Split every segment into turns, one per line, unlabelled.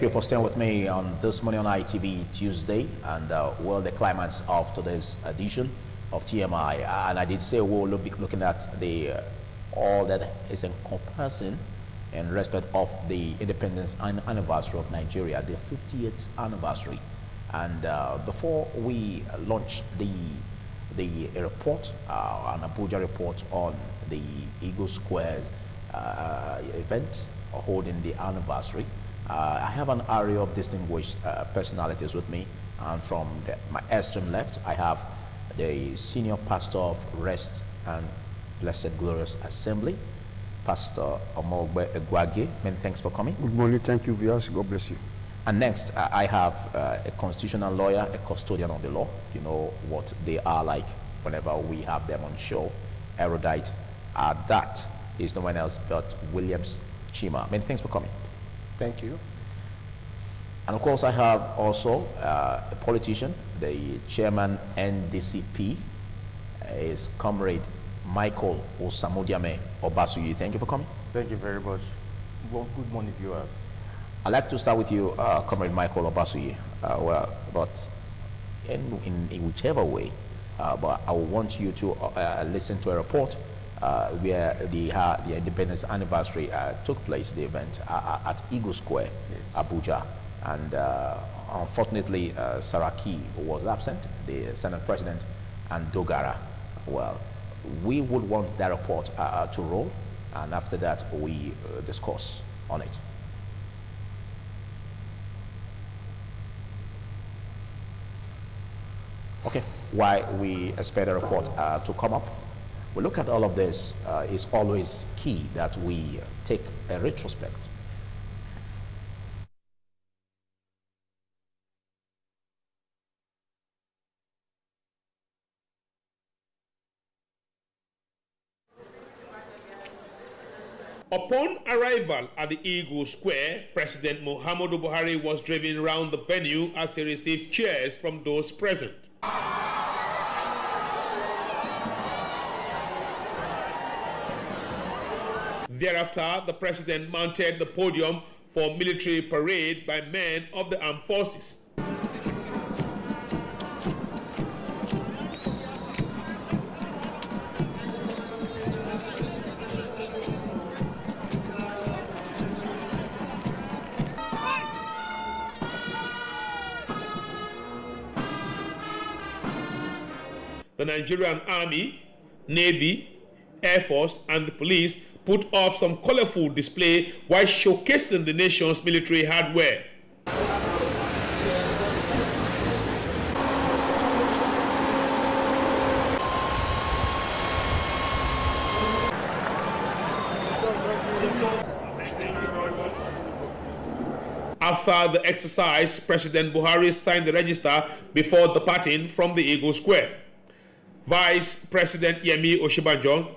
Thank you for staying with me on this morning on ITV Tuesday, and well, the climax of today's edition of TMI. And I did say we'll be looking at the all that is encompassing in respect of the independence anniversary of Nigeria, the 50th anniversary. And before we launch the report, an Abuja report on the Eagle Square event holding the anniversary, I have an array of distinguished personalities with me, and from my extreme left I have the senior pastor of Rest and Blessed Glorious Assembly, Pastor Omogbe Egwage. Many thanks for coming.
Good morning. Thank you, viewers. God bless you.
And next I have a constitutional lawyer, a custodian of the law. You know what they are like whenever we have them on show. Erudite. That is no one else but Williams Chima. Many thanks for coming.
Thank you.
And of course I have also a politician, the chairman NDCP, is Comrade Michael Osamudiame Obasuyi. Thank you for coming.
Thank you very much. Well, good morning, viewers.
I'd like to start with you, Comrade Michael Obasuyi. But in whichever way, but I want you to listen to a report where the independence anniversary took place, the event at Eagle Square, yes, Abuja. And unfortunately, Saraki was absent, the Senate President, and Dogara. Well, we would want that report to roll, and after that, we discuss on it. Okay, while we expect the report to come up, we look at all of this. It's always key that we take a retrospect.
Upon arrival at the Eagle Square, President Muhammadu Buhari was driven around the venue as he received cheers from those present. Thereafter, the president mounted the podium for military parade by men of the armed forces. The Nigerian Army, Navy, Air Force, and the police put up some colorful display while showcasing the nation's military hardware. After the exercise, President Buhari signed the register before departing from the Eagle Square. Vice President Yemi Oshibanjo,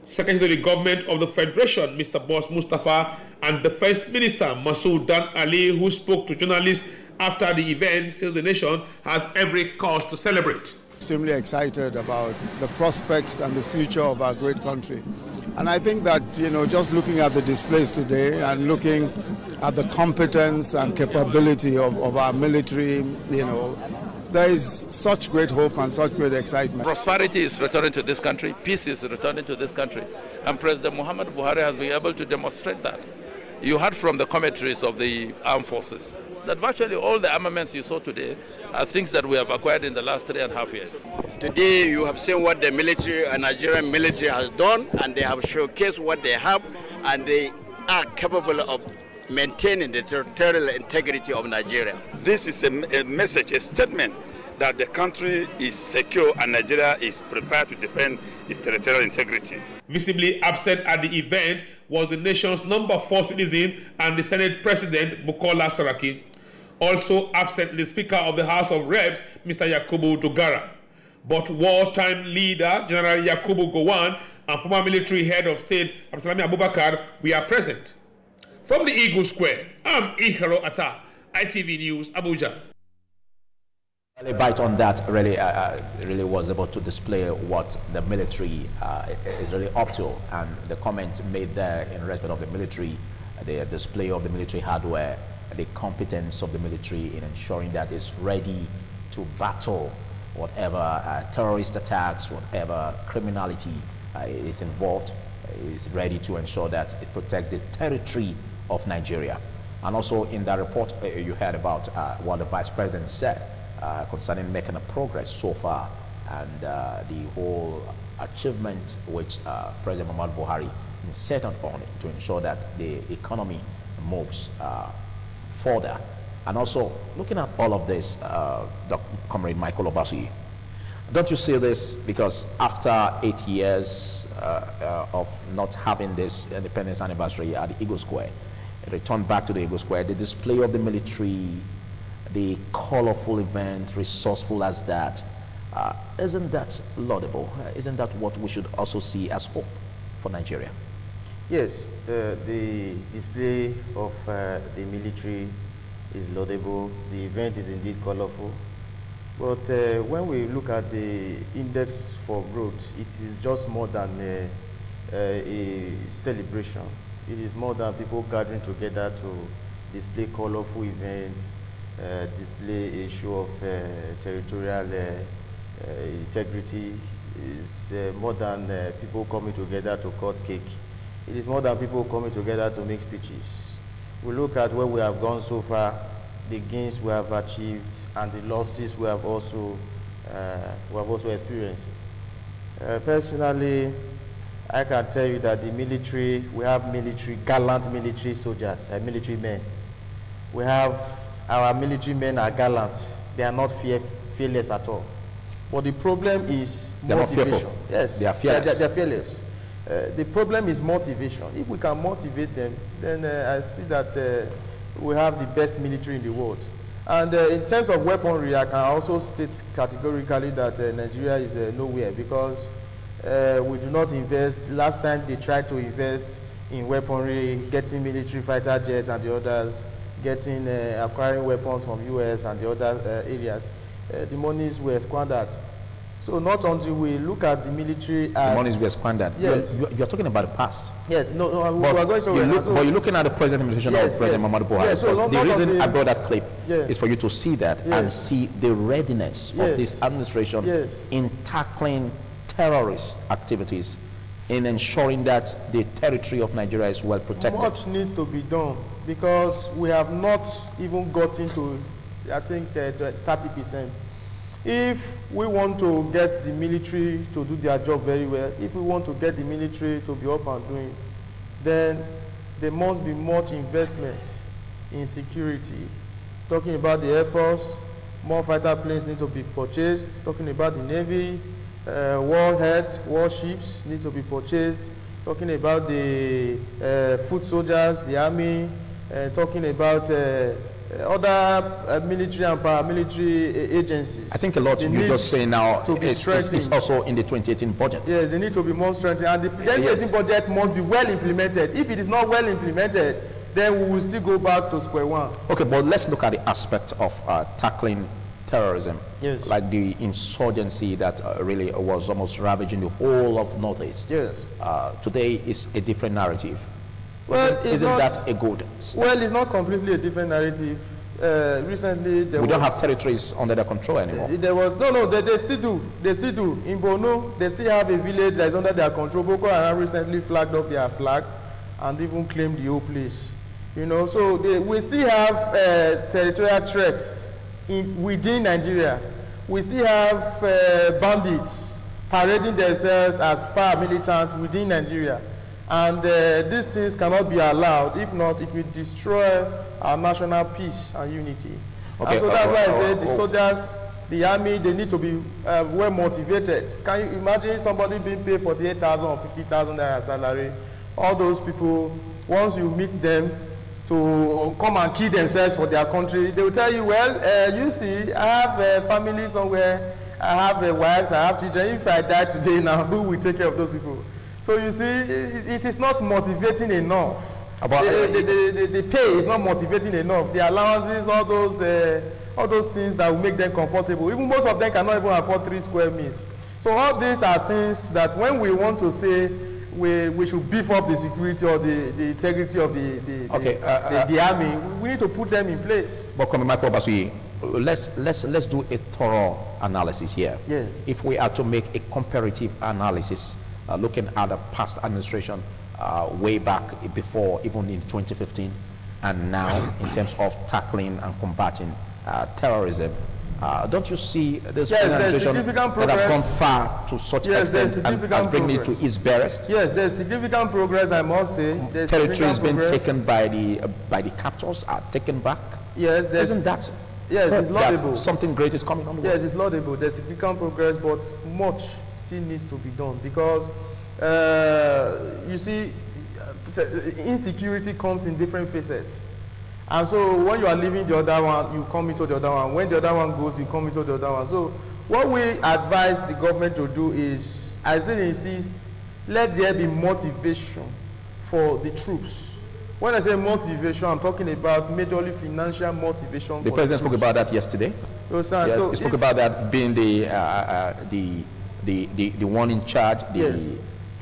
Secretary of the Government of the Federation, Mr. Boss Mustafa, and Defense Minister Masoud Dan Ali, who spoke to journalists after the event, said the nation has every cause to celebrate.
Extremely excited about the prospects and the future of our great country. And I think that, you know, just looking at the displays today and looking at the competence and capability of our military, you know, there is such great hope and such great excitement.
Prosperity is returning to this country, peace is returning to this country, and President Muhammadu Buhari has been able to demonstrate that. You heard from the commentaries of the armed forces that virtually all the armaments you saw today are things that we have acquired in the last 3.5 years.
Today you have seen what the military, Nigerian military has done, and they have showcased what they have, and they are capable of maintaining the territorial integrity of Nigeria.
This is a message, a statement that the country is secure and Nigeria is prepared to defend its territorial integrity.
Visibly absent at the event was the nation's number 4 citizen and the Senate President, Bukola Saraki. Also absent the Speaker of the House of Reps, Mr. Yakubu Dogara. But wartime leader, General Yakubu Gowon, and former military head of state, Absalami Abubakar, were present. From the Eagle Square, I'm Ihero Atta, ITV News, Abuja.
A bite on that really was able to display what the military is really up to, and the comment made there in respect of the military, the display of the military hardware the competence of the military in ensuring that it's ready to battle whatever terrorist attacks, whatever criminality is involved, is ready to ensure that it protects the territory of Nigeria. And also in that report, you heard about what the Vice President said concerning making a progress so far and the whole achievement which President Muhammad Buhari is set on to ensure that the economy moves further. And also, looking at all of this, Comrade Michael Obasi, don't you see this because after 8 years of not having this independence anniversary at the Eagle Square, it returned back to the Eagle Square, the display of the military, the colorful event, resourceful as that, isn't that laudable? Isn't that what we should also see as hope for Nigeria?
Yes, the display of the military is laudable. The event is indeed colorful. But when we look at the index for growth, it is just more than a celebration. It is more than people gathering together to display colorful events, display a show of territorial integrity. It's more than people coming together to cut cake. It is more than people coming together to make speeches. We look at where we have gone so far, the gains we have achieved, and the losses we have also experienced. Personally, I can tell you that the military, we have gallant military soldiers, military men. We have, our military men are gallant. They are not fearless at all. But the problem is motivation. Yes,
they are fearless.
They are fearless. The problem is motivation. If we can motivate them, then I see that we have the best military in the world. And in terms of weaponry, I can also state categorically that Nigeria is nowhere because we do not invest. Last time they tried to invest in weaponry, getting military fighter jets and the others, acquiring weapons from US and the other areas, the monies were squandered. So not until we look at the military as...
The monies were squandered.
Yes.
You're talking about the past.
Yes, no,
but
we are going to...
But you're looking at the present administration of President Muhammad Buhari.
Yes, so
the reason I brought that clip is for you to see that and see the readiness of this administration in tackling terrorist activities, in ensuring that the territory of Nigeria is well protected.
Much needs to be done because we have not even gotten to, I think, 30%. If we want to get the military to do their job very well, if we want to get the military to be up and doing, then there must be much investment in security. Talking about the Air Force, more fighter planes need to be purchased. Talking about the Navy, warheads, warships need to be purchased. Talking about the foot soldiers, the Army, talking about other military and paramilitary agencies.
I think a lot you just say now is also in the 2018 budget.
Yeah, they need to be more strengthened. And the 2018 budget must be well implemented. If it is not well implemented, then we will still go back to square one.
Okay, but let's look at the aspect of tackling terrorism. Yes. Like the insurgency that really was almost ravaging the whole of Northeast.
Yes.
Today is a different narrative.
Well,
isn't that a good step?
Well, it's not completely a different narrative. Recently,
we don't have territories under their control anymore.
There was they still do. They still do. In Borno, they still have a village that is under their control. Boko Haram recently flagged up their flag and even claimed the whole place. You know, so we still have territorial threats within Nigeria. We still have bandits parading themselves as paramilitants within Nigeria. And these things cannot be allowed. If not, it will destroy our national peace and unity. Okay, and so that's why I said the soldiers, the army, they need to be well motivated. Can you imagine somebody being paid 48,000 or 50,000 naira salary? All those people, once you meet them to come and kill themselves for their country, they will tell you, well, you see, I have a family somewhere, I have wives, I have children. If I die today now, who will take care of those people? So you see, it is not motivating enough. The pay is not motivating enough. The allowances, all those things that will make them comfortable. Even most of them cannot even afford 3 square meals. So all these are things that when we want to say we should beef up the security or the integrity of the army. We need to put them in place.
But Michael Basui, let's do a thorough analysis here.
Yes.
If we are to make a comparative analysis, looking at the past administration way back before, even in 2015, and now in terms of tackling and combating terrorism, don't you see this administration that have gone far to such extent and has bringing it to its barest?
Yes, there's significant progress, I must say.
Territory has been taken by the captors, are taken back.
Yes,
isn't that?
Yes, it's laudable.
Something great is coming on the way.
Yes, it's laudable. There's significant progress, but much still needs to be done because you see, insecurity comes in different phases. And so when you are leaving the other one, you come into the other one. When the other one goes, you come into the other one. So what we advise the government to do is, as they insist, let there be motivation for the troops. When I say motivation, I'm talking about majorly financial motivation.
The president spoke about that yesterday.
Yes,
so he spoke about that being the one in charge.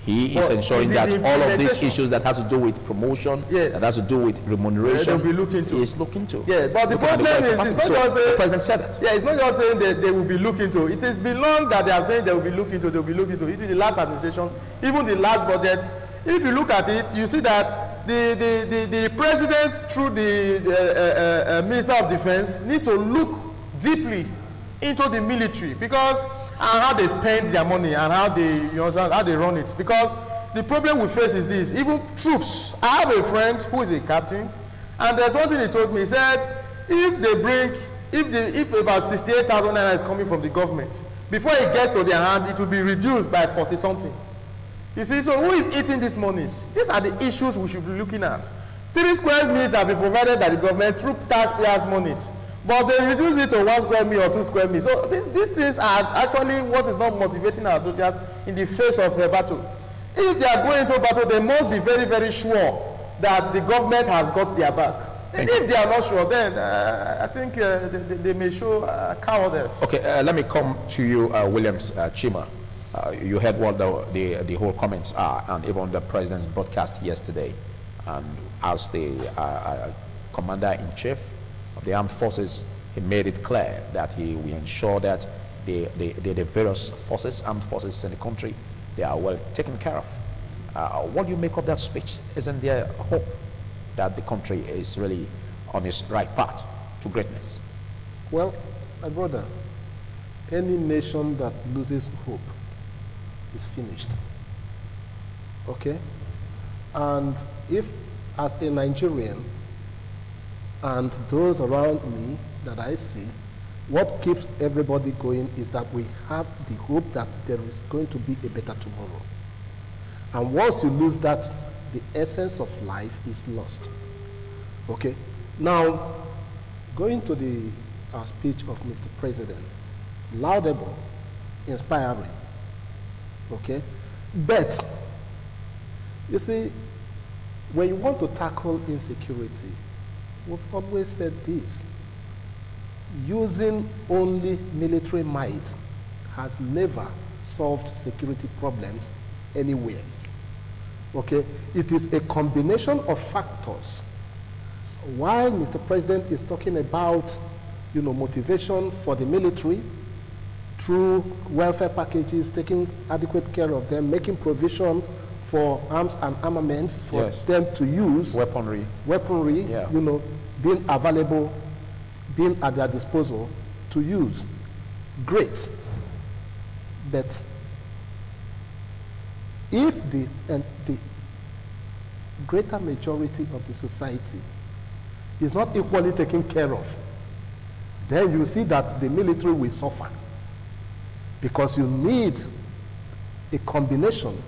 He is ensuring that all of these issues that has to do with promotion, that has to do with remuneration,
be looked into.
Is looked into.
Yeah, but the problem is, it's not just
the president said that.
Yeah, it's not just saying that they will be looked into. It has been long that they have said they will be looked into. They will be looked into. Even the last administration, even the last budget. If you look at it, you see that the presidents through the Minister of Defense need to look deeply into the military because and how they spend their money and how they run it. Because the problem we face is this: even troops. I have a friend who is a captain, and there's one thing he told me. He said, if about 68,000 naira is coming from the government, before it gets to their hand, it will be reduced by 40 something. You see, so who is eating these monies? These are the issues we should be looking at. 3 square meals have been provided by the government through taxpayers' monies, but they reduce it to 1 square meal or 2 square meals. So these things are actually what is not motivating our soldiers in the face of a battle. If they are going into a battle, they must be very, very sure that the government has got their back. And if they are not sure, then I think they may show cowardice.
Okay, let me come to you, Williams Chima. You heard what the whole comments are, and even the president's broadcast yesterday. And as the commander-in-chief of the armed forces, he made it clear that he will ensure that the various forces, armed forces in the country, they are well taken care of. What do you make of that speech? Isn't there hope that the country is really on its right path to greatness?
Well, my brother, any nation that loses hope is finished. Okay? And if, as a Nigerian, and those around me that I see, what keeps everybody going is that we have the hope that there is going to be a better tomorrow. And once you lose that, the essence of life is lost. Okay? Now, going to the speech of Mr. President, laudable, inspiring. Okay? But, you see, when you want to tackle insecurity, we've always said this: using only military might has never solved security problems anywhere. Okay? It is a combination of factors. While Mr. President is talking about, motivation for the military through welfare packages, taking adequate care of them, making provision for arms and armaments for them to use.
Weaponry,
being available, being at their disposal to use. Great. But if the greater majority of the society is not equally taken care of, then you see that the military will suffer. Because you need a combination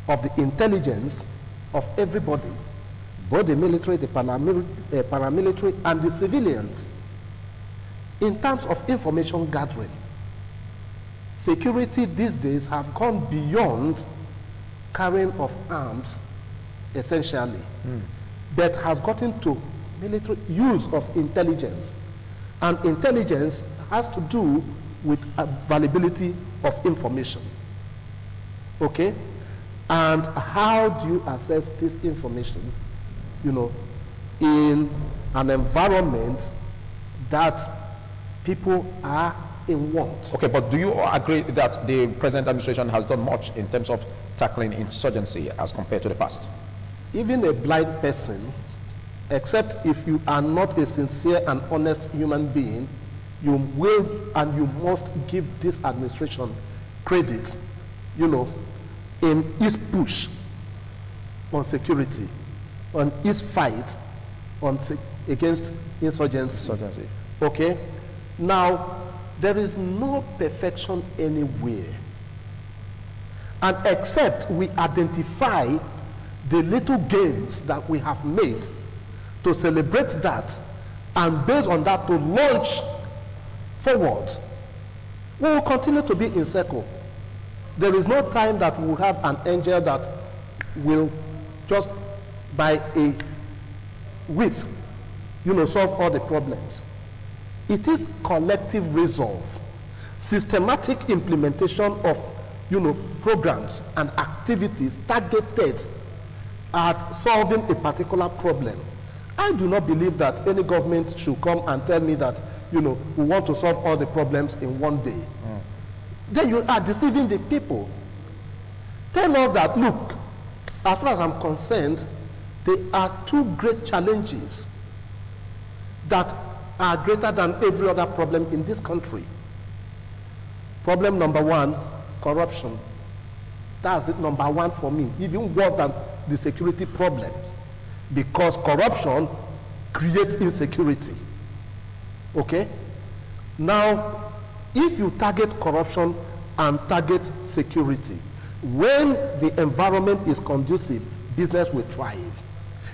of the intelligence of everybody, both the military, the paramilitary, and the civilians, in terms of information gathering. Security these days have gone beyond carrying of arms, essentially, but has gotten to military use of intelligence. And intelligence has to do with availability of information. Okay? And how do you assess this information, you know, in an environment that people are in want?
Okay, but do you agree that the present administration has done much in terms of tackling insurgency as compared to the past?
Even a blind person, except if you are not a sincere and honest human being, you will and you must give this administration credit, you know, in its push on security, on its fight against insurgency. Okay? Now, there is no perfection anywhere. And except we identify the little gains that we have made to celebrate that, and based on that to launch forward, we will continue to be in circle. There is no time that we will have an angel that will just by a whisk, you know, solve all the problems. It is collective resolve, systematic implementation of, you know, programs and activities targeted at solving a particular problem. I do not believe that any government should come and tell me that, you know, we want to solve all the problems in one day. Then you are deceiving the people. Tell us that, look, as far as I'm concerned, there are two great challenges that are greater than every other problem in this country. Problem number one, corruption. That's the number one for me, even worse than the security problems, because corruption creates insecurity. Okay? Now, if you target corruption and target security, when the environment is conducive, business will thrive.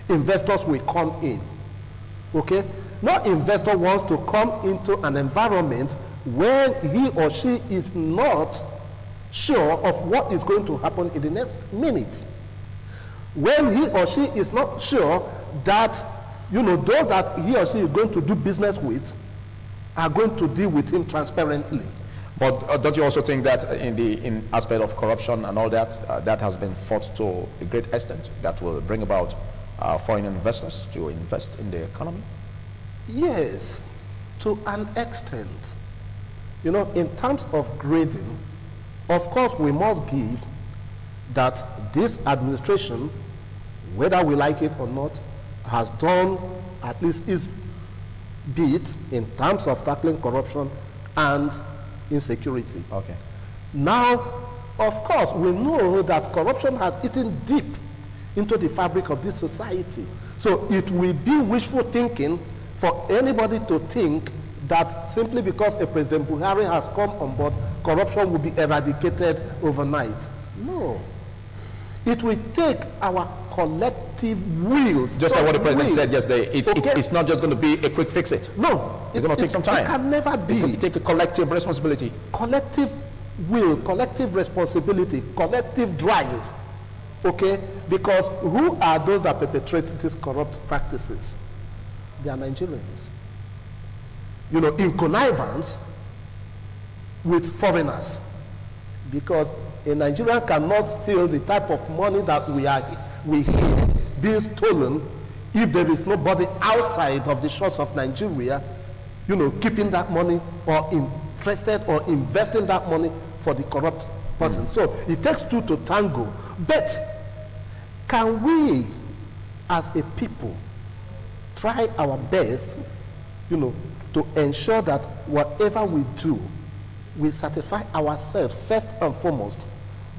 Investors will come in. Okay? No investor wants to come into an environment where he or she is not sure of what is going to happen in the next minute. When he or she is not sure that, you know, those that he or she is going to do business with are going to deal with him transparently.
But don't you also think that in aspect of corruption and all that, that has been fought to a great extent, that will bring about foreign investors to invest in the economy?
Yes, to an extent. You know, in terms of grading, of course we must give that this administration, whether we like it or not, has done at least its bit in terms of tackling corruption and insecurity.
Okay.
Now, of course, we know that corruption has eaten deep into the fabric of this society. So it will be wishful thinking for anybody to think that simply because a President Buhari has come on board, corruption will be eradicated overnight. No. It will take our collective will.
Just like what the President said yesterday, it's not just going to be a quick fix it.
No.
It's going to take some time.
It can never be.
It's going to take a collective responsibility.
Collective will, collective responsibility, collective drive. Okay? Because who are those that perpetrate these corrupt practices? They are Nigerians. You know, in connivance with foreigners. Because a Nigerian cannot steal the type of money that we hear being stolen if there is nobody outside of the shores of Nigeria, you know, keeping that money or interested or investing that money for the corrupt person. So it takes two to tango. But can we, as a people, try our best, you know, to ensure that whatever we do, we satisfy ourselves first and foremost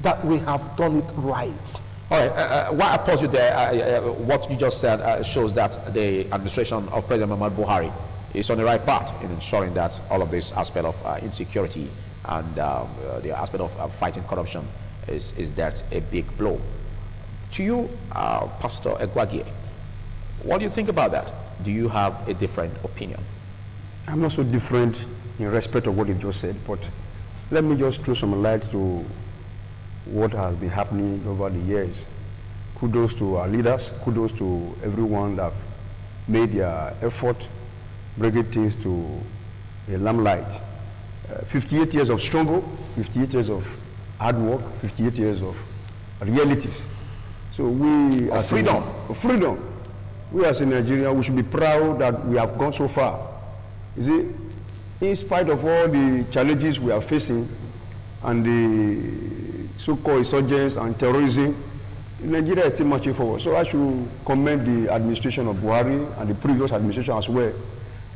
that we have done it right.
All right. Why I pause you there, what you just said shows that the administration of President Muhammadu Buhari is on the right path in ensuring that all of this aspect of insecurity and the aspect of fighting corruption is that a big blow. To you, Pastor Egwagie, what do you think about that? Do you have a different opinion?
I'm not so different in respect of what you just said, but let me just throw some light to what has been happening over the years. Kudos to our leaders, kudos to everyone that made their effort, bringing things to a limelight. 58 years of struggle, 58 years of hard work, 58 years of realities. So we as
freedom.
Freedom. We as in Nigeria, we should be proud that we have gone so far. You see, in spite of all the challenges we are facing and the so-called insurgents and terrorism, Nigeria is still marching forward. So I should commend the administration of Buhari and the previous administration as well,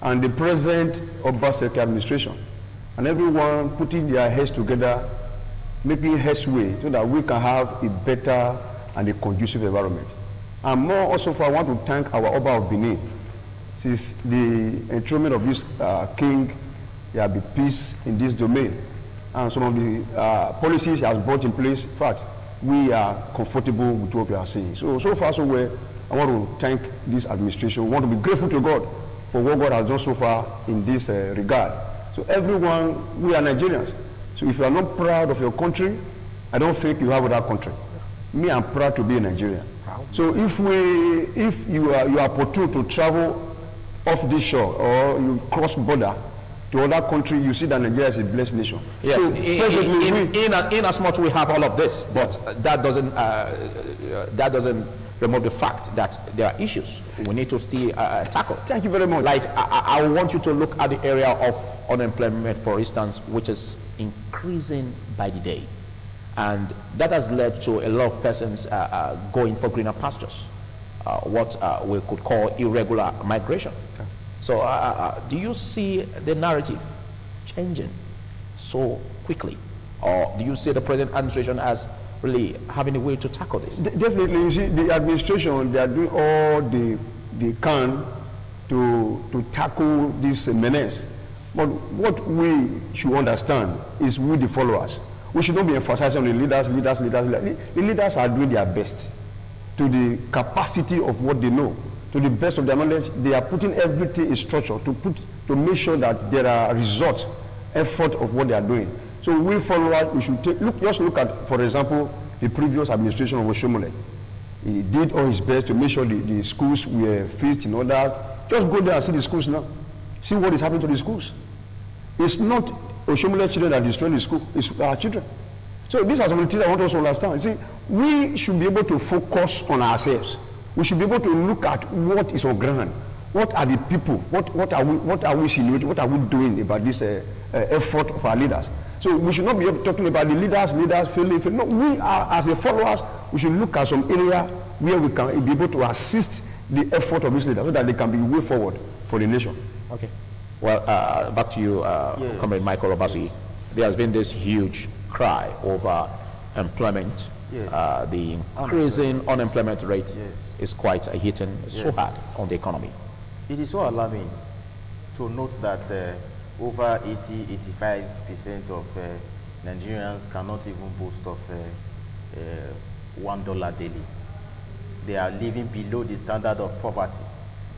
and the present Obaseki administration, and everyone putting their heads together, making headway so that we can have a better and a conducive environment. And more also, I want to thank our Oba of Benin. Since the enthronement of this king, there will be peace in this domain. And some of the policies he has brought in place, in fact, we are comfortable with what we are seeing. So far, so well. I want to thank this administration. We want to be grateful to God for what God has done so far in this regard. So everyone, we are Nigerians. So if you are not proud of your country, I don't think you have other country. Me, I'm proud to be a Nigerian. So if you are opportune to travel off this shore or you cross border to other country, you see that Nigeria is a blessed nation.
Yes,
so
in as much we have all of this, but that doesn't remove the fact that there are issues we need to still tackle.
Thank you very much.
Like I want you to look at the area of unemployment, for instance, which is increasing by the day. And that has led to a lot of persons going for greener pastures, what we could call irregular migration. Okay. So do you see the narrative changing so quickly? Or do you see the present administration as really having a way to tackle this?
Definitely. You see, the administration, they are doing all they can to tackle this menace. But what we should understand is we, the followers, we should not be emphasizing on the leaders. The leaders are doing their best to the capacity of what they know, to the best of their knowledge. They are putting everything in structure to make sure that there are results, effort of what they are doing. So we followers, we should just look at, for example, the previous administration of Oshomole. He did all his best to make sure the schools were fixed in order. Just go there and see the schools now. See what is happening to the schools. It's not Oshomole children that destroy the school, it's our children. So these are some of the things I want us to understand. See, we should be able to focus on ourselves. We should be able to look at what is on ground. What are the people? What are we simulating? What are we doing about this effort of our leaders? So we should not be talking about the leaders failing. No, we are, as a followers, we should look at some area where we can be able to assist the effort of these leaders so that they can be way forward for the nation.
Okay. Well, back to you, yes. Comrade Michael Obasi. There has been this huge cry over employment. Yes. The increasing unemployment rate is quite hitting so hard on the economy.
It is so alarming to note that over 80–85% of Nigerians cannot even boast of $1 daily. They are living below the standard of poverty.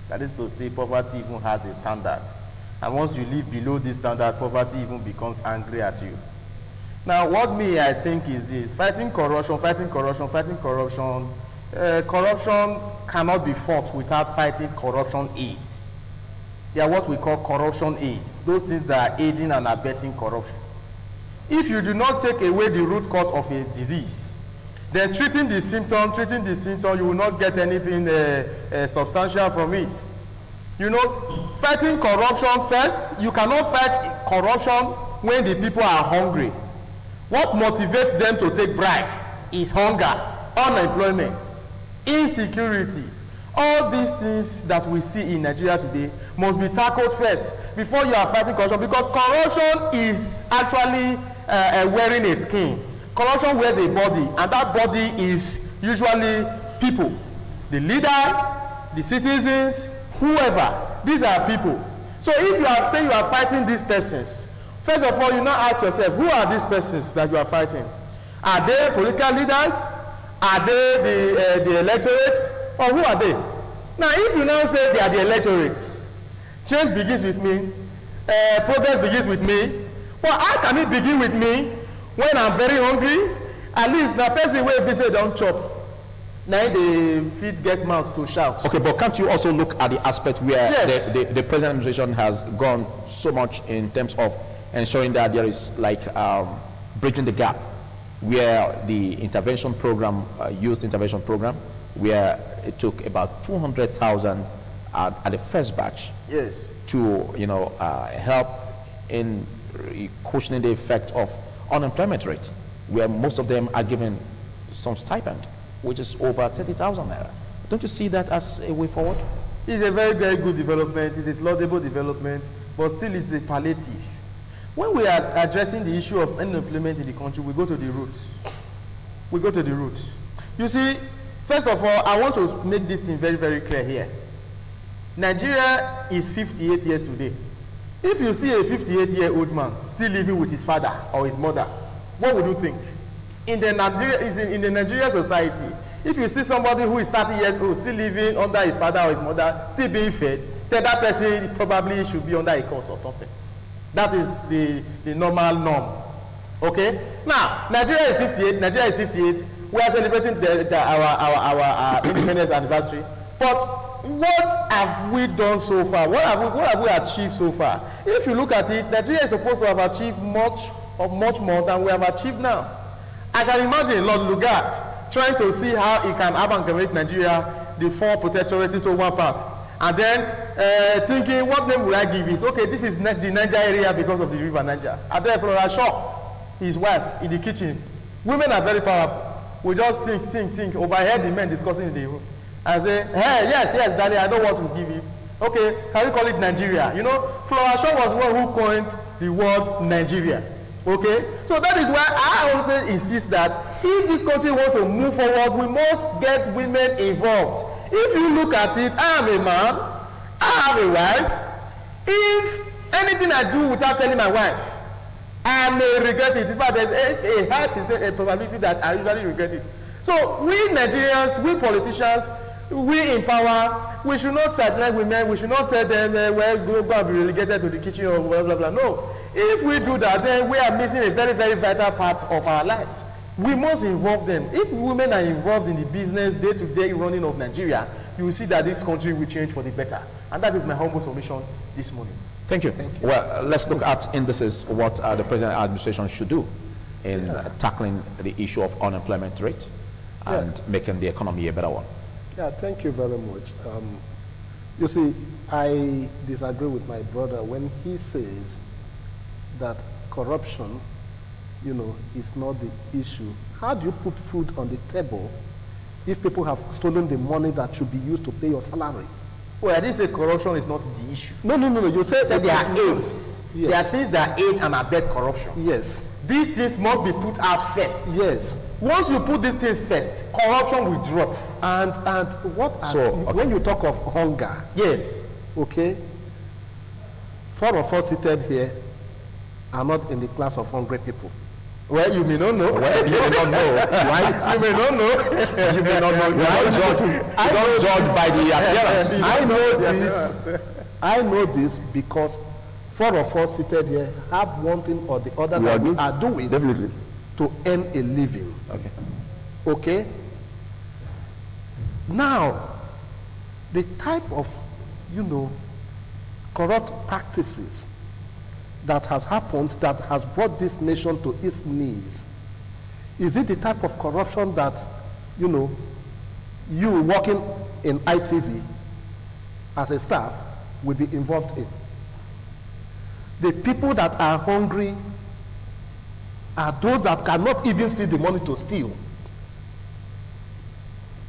That is to say, poverty even has a standard. And once you live below this standard, poverty even becomes angry at you. Now, what I think is this: fighting corruption. Corruption cannot be fought without fighting corruption aids. They are what we call corruption aids, those things that are aiding and abetting corruption. If you do not take away the root cause of a disease, then treating the symptom, you will not get anything substantial from it. You know, fighting corruption first, you cannot fight corruption when the people are hungry. What motivates them to take bribe is hunger, unemployment, insecurity. All these things that we see in Nigeria today must be tackled first before you are fighting corruption, because corruption is actually wearing a skin. Corruption wears a body, and that body is usually people, the leaders, the citizens, whoever. These are people. So if you are saying you are fighting these persons, first of all, you now ask yourself, who are these persons that you are fighting? Are they political leaders? Are they the electorate? Or who are they? Now, if you now say they are the electorate, change begins with me, progress begins with me. Well, how can it begin with me when I'm very hungry? At least the person will be say don't chop. Now the feet get mouth to shout.
Okay, but can't you also look at the aspect where the present administration has gone so much in terms of ensuring that there is like bridging the gap where the intervention program, youth intervention program, where it took about 200,000 at the first batch.
Yes.
To help in cushioning the effect of unemployment rate, where most of them are given some stipend, which is over 30,000 naira. Don't you see that as a way forward?
It's a very, very good development. It is laudable development, but still it's a palliative. When we are addressing the issue of unemployment in the country, we go to the root. We go to the root. You see, first of all, I want to make this thing very, very clear here. Nigeria is 58 years today. If you see a 58-year-old man still living with his father or his mother, what would you think? In the Nigerian society, if you see somebody who is 30 years old still living under his father or his mother, still being fed, then that person probably should be under a course or something. That is the normal norm. Okay? Now, Nigeria is 58. Nigeria is 58. We are celebrating our independence anniversary. But what have we done so far? What have we achieved so far? If you look at it, Nigeria is supposed to have achieved much more than we have achieved now. I can imagine Lord Lugard trying to see how he can amalgamate Nigeria, the four protectorates, into one part. And then thinking, what name will I give it? Okay, this is the Niger area because of the river Niger. And then Flora Shaw, his wife, in the kitchen. Women are very powerful. We just think, overheard the men discussing in the room. And say, hey, yes, Daddy, I don't want to give you. Okay, can we call it Nigeria? You know, Flora Shaw was one who coined the word Nigeria. Okay, so that is why I also insist that if this country wants to move forward, we must get women involved. If you look at it, I am a man, I have a wife. If anything I do without telling my wife, I may regret it. In fact, there's a high percent probability that I usually regret it. So we Nigerians, we politicians, we in power, we should not sideline women, we should not tell them, well, go and be relegated to the kitchen or blah, blah, blah. No. If we do that, then we are missing a very, very vital part of our lives. We must involve them. If women are involved in the business, day-to-day running of Nigeria, you will see that this country will change for the better. And that is my humble submission this morning.
Thank you. Thank you. Well, let's look at indices, what the President administration should do in tackling the issue of unemployment rate and making the economy a better one.
Yeah, thank you very much. You see, I disagree with my brother when he says that corruption, you know, is not the issue. How do you put food on the table if people have stolen the money that should be used to pay your salary?
Well, I didn't say corruption is not the issue.
No. You said
there are aids. Yes. There are things that aid and abet corruption.
Yes.
These things must be put out first.
Yes.
Once you put these things first, corruption will drop.
And what? When you talk of hunger,
yes.
Okay. 4 of us seated here are not in the class of hungry people.
Well, you may not know.
Well, you may not know. Right?
You may not know.
You may not know. You don't judge by the appearance.
I know this because 4 of us seated here have one thing or the other that we are doing
definitely
to earn a living.
Okay.
Okay? Now, the type of, you know, corrupt practices that has happened, that has brought this nation to its knees, is it the type of corruption that, you know, you working in ITV as a staff will be involved in? The people that are hungry are those that cannot even see the money to steal.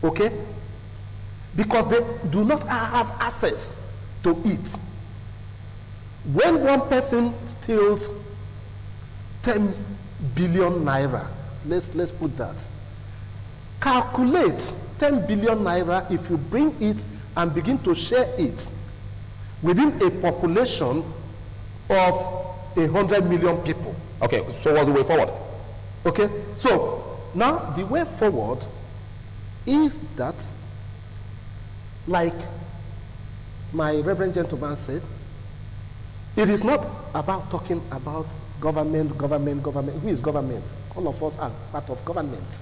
Okay? Because they do not have access to it. When one person steals 10 billion naira, let's put that. Calculate 10 billion naira if you bring it and begin to share it within a population of 100 million people.
Okay, so what's the way forward?
Okay, so now the way forward is that, like my reverend gentleman said, it is not about talking about government. Who is government? All of us are part of government.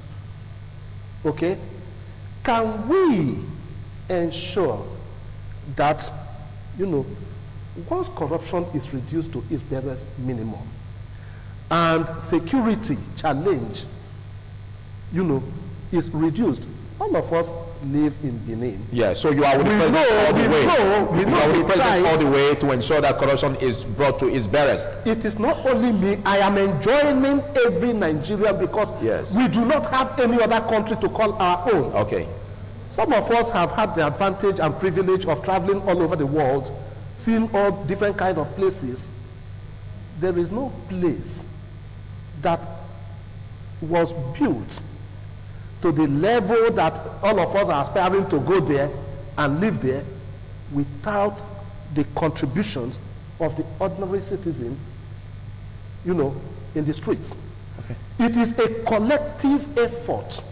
Okay? Can we ensure that, you know, once corruption is reduced to its barest minimum and security challenge you know, is reduced. All of us live in Benin.
Yeah, so you are with the president all the way. You are with the president all the way to ensure that corruption is brought to its barest.
It is not only me, I am enjoying every Nigerian because we do not have any other country to call our own.
Okay.
Some of us have had the advantage and privilege of traveling all over the world, seeing all different kinds of places. There is no place that was built to the level that all of us are aspiring to go there and live there without the contributions of the ordinary citizen, you know, in the streets. Okay. It is a collective effort.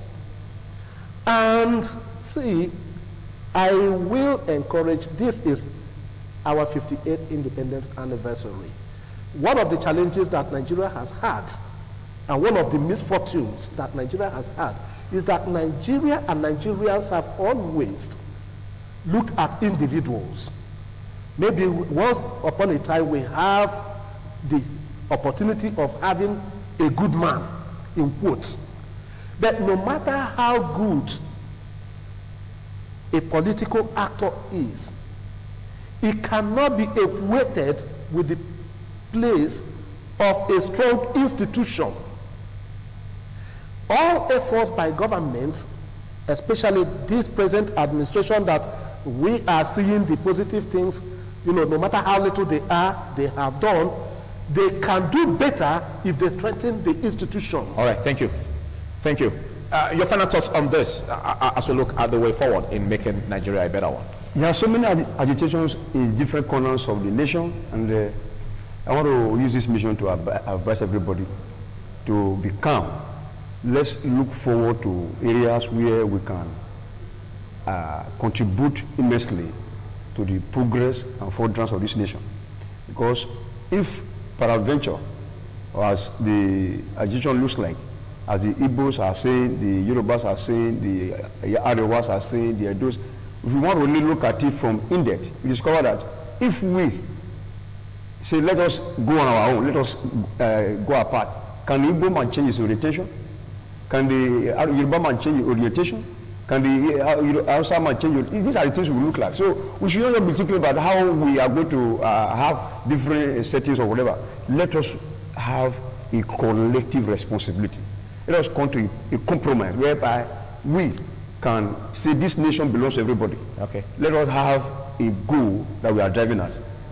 And see, I will encourage, this is our 58th independence anniversary. One of the challenges that Nigeria has had, and one of the misfortunes that Nigeria has had, is that Nigeria and Nigerians have always looked at individuals. Maybe once upon a time we have the opportunity of having a good man, in quotes. But no matter how good a political actor is, it cannot be equated with the place of a strong institution. All efforts by government, especially this present administration, that we are seeing the positive things, you know, no matter how little they have done, they can do better if they strengthen the institutions.
All right, thank you. Thank you. Your final thoughts on this as we look at the way forward in making Nigeria a better one?
There are so many agitations in different corners of the nation, and I want to use this mission to advise everybody to be calm. Let's look forward to areas where we can contribute immensely to the progress and furtherance of this nation. Because if peradventure, as the agitation looks like, as the Igbos are saying, the Yorubas are saying, the Arewas are saying, the Edos, if we want to really look at it from in-depth, we discover that if we say, let us go on our own, let us go apart, can the Igbo man change his orientation? Can the Yoruba man change his orientation? Can the Hausa man change? These are the things we look like. So we should not be thinking about how we are going to have different settings or whatever. Let us have a collective responsibility. Let us come to a compromise whereby we can say this nation belongs to everybody. Okay. Let us have a goal that we are driving at.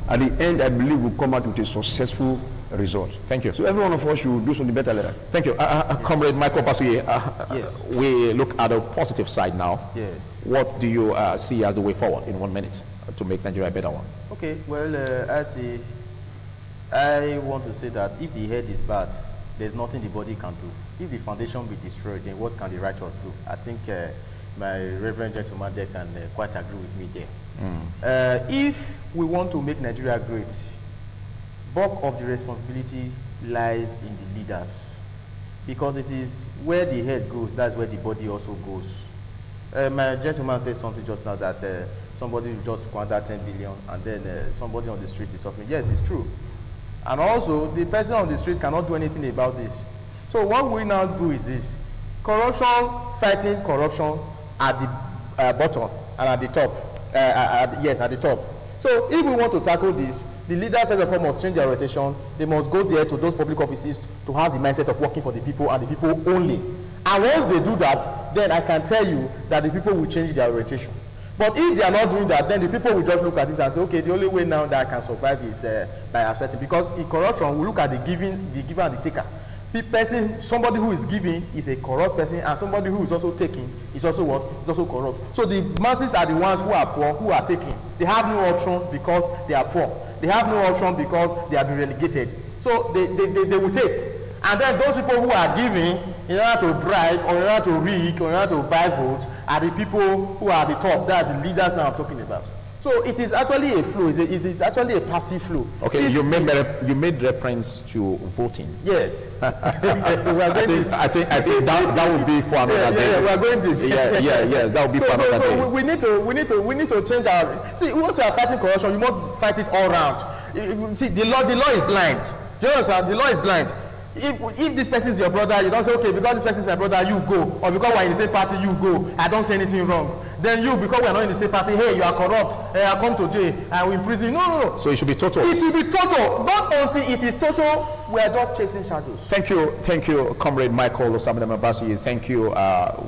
At the end, I believe we'll come out with a successful result.
Thank you.
So every one of us should do something better later.
Thank you. Comrade Michael Pasuye, yes. We look at the positive side now.
Yes.
What do you see as the way forward in 1 minute to make Nigeria a better one?
Okay, well, I want to say that if the head is bad, there's nothing the body can do. If the foundation be destroyed, then what can the righteous do? I think my reverend gentleman there can quite agree with me there. If we want to make Nigeria great, bulk of the responsibility lies in the leaders, because it is where the head goes, that's where the body also goes. My gentleman said something just now that somebody will just squander 10 billion and then somebody on the street is suffering. Yes, it's true. And also, the person on the street cannot do anything about this. So what we now do is this: corruption, fighting corruption at the bottom and at the top. Yes, at the top. So if we want to tackle this, the leaders first of all must change their orientation. They must go there to those public offices to have the mindset of working for the people and the people only. And once they do that, then I can tell you that the people will change their orientation. But if they are not doing that, then the people will just look at it and say, okay, the only way now that I can survive is by accepting. Because in corruption, we look at the giver and the taker. Somebody who is giving is a corrupt person, and somebody who is also taking is also what? Is also corrupt. So the masses are the ones who are poor, who are taking. They have no option because they are poor. They have no option because they have been relegated. So they will take. And then those people who are giving in order to bribe, or in order to rig, or in order to buy votes, are the people who are at the top. That's the leaders now I'm talking about. So it is actually a flow. It's actually a passive flow.
Okay, you made reference to voting.
Yes.
I think that would be for another day.
Yeah, we are going to.
Yes, that would be for another day.
So we need to change our. See, once you are fighting corruption, you must fight it all round. See, the law is blind. Do you understand? The law is blind. if this person is your brother, you don't say, okay, because this person is my brother, you go. Or because we're in the same party, you go. I don't say anything wrong. Then you, because we're not in the same party, hey, you are corrupt. I come to jail. I will imprison. No.
So it should be total.
It will be total. Not until it is total, we are just chasing shadows.
Thank you, Comrade Michael Osamide Mabasi. Thank you,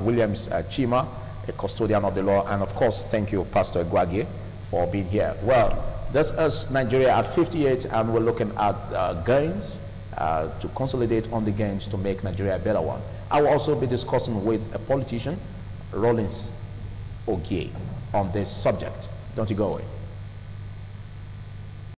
Williams Chima, a custodian of the law. And of course, thank you, Pastor Gwage, for being here. Well, this is Nigeria at 58, and we're looking at gains to consolidate on the gains to make Nigeria a better one. I will also be discussing with a politician, Rollins Ogie, on this subject. Don't you go away.